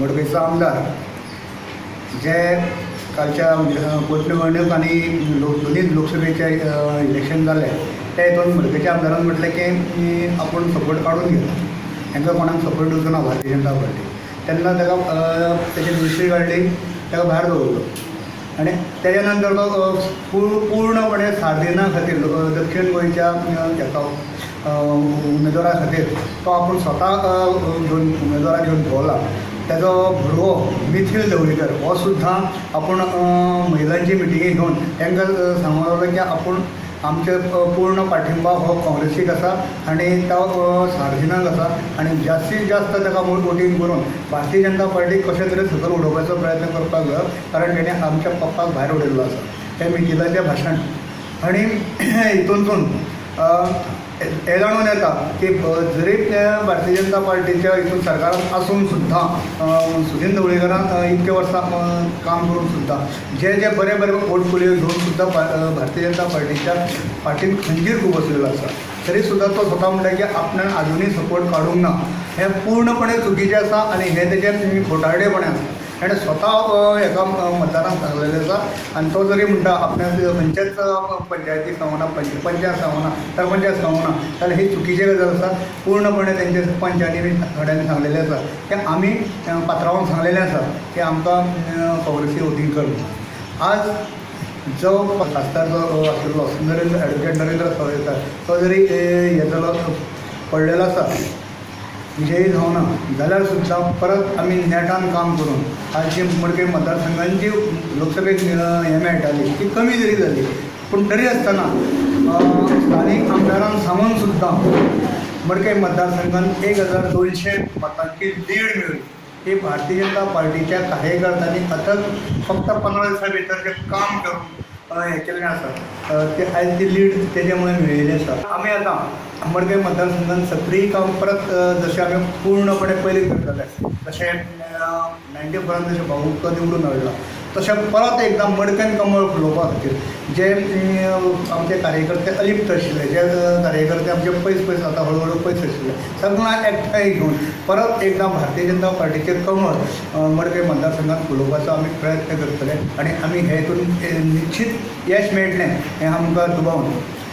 मडकयचो आमदार जे कालच्या पोटनिवडणूक आनी दोन्ही लोकसभेचे इलेक्शन जालें त्या हितून मडकयच्या आमदारान म्हटलें की आपूण सपोर्ट काडून घेता, हांकां कोणाक सपोर्ट दिवचो ना भारतीय जनता पार्टी. तेन्ना ताका तेजी मिनिस्ट्री काडली, ताका भायर दवरलो आनी तेज्या नंतर तो पूर्णपणे सार्दिना खातीर दक्षिण गोंयच्या हाका उमेदवारा खातीर तो आपूण स्वता घेवन उमेदवारा घेवन भोंवला. तेजो भुरगो मिथिल ढवळीकर हो सुद्दां आपूण महिलांची मिटिंगे घेवन तांकां सांगूंक लागलो की आपूण आमचे पूर्ण पाठिंबा हो काँग्रेसीक आसा आनी तो सार्जिनाक आसा आनी जास्तीत जास्त ताका वोटींग करून भारतीय जनता पार्टीक कशे तरेन सकयल उडोवपाचो प्रयत्न करपाक जाय, कारण तेणें आमच्या पप्पाक भायर उडयल्लो आसा हें मिथिलाचें भाशण. आनी हितूनसून हे जाणून येता की जरी भारतीय जनता पार्टीच्या हितून सरकारांत आसून सुद्दां सुदीन ढवळीकरान इतके वर्सां काम करून सुद्दां जे जे बरे बरे पोर्टफोलियो घेवन सुद्दां भारतीय जनता पार्टीच्या फाटीन खंजीर खूब बसलेलो आसा, तरी सुद्दां तो स्वता म्हणटा की आपणान आजुनूय सपोर्ट काडूंक ना. हें पूर्णपणे चुकीचें आसा आनी हें तेजें खोटारडेपणें आसा. ताणें स्वता हेका मतदारांक सांगलेलें आसा आनी तो जरी म्हणटा आपणाक खंयच्याच पंचायतीक सांगूना, पंचायत सांगूना, सरपंचाक सांगूना, जाल्यार ही चुकीची गजाल आसा. पूर्णपणे तेंचे पंचांनी बी थोड्यांनी सांगलेलें आसा की आमी पात्रांवाक सांगलेलें आसा की आमकां काँग्रेसी वोटींग कर. आज जो खासदार जो आशिल्लो ॲडवोकेट नरेंद्र सावयकार तो जरी हे जालो पडलेलो आसा, विजयी जावना, जाल्यार सुद्दां परत आमी नेटान काम करून आज जी मडकय मतदारसंघांची लोकसभेक हें मेळटाली ती कमी जरी जाली, पूण तरी आसतना स्थानीक आमदारांक सांगून सुद्दां मडकय मतदारसंघात 1200 मतांची लीड मेळ्ळी. ही भारतीय जनता पार्टीच्या कार्यकर्त्यांनी आतां फक्त 15 दिसां भितर जे काम करून हें केल्लें आसा ते आयज ती लीड तेजे मुळे मेळिल्ली आसा. आमी आतां मडकय मतदारसंघात सक्रीय काम परत जशें आमी पूर्णपणे पयलीं करताले, जशें 94 जशें भाऊक निवडून हाडला तशें परत एकदां मडकयन कमळ फुलोवपा खातीर जे आमचे कार्यकर्ते अलिप्त आशिल्ले, जे कार्यकर्ते आमचे पयस आतां हळू पयस आशिल्ले सगळ्यांक एकठांय घेवन परत एकदां भारतीय जनता पार्टीचें कमळ मडकय मतदारसंघात फुलोवपाचो आमी प्रयत्न करतले आनी आमी हे हितून निश्चित यश मेळटलें हें आमकां दुबावन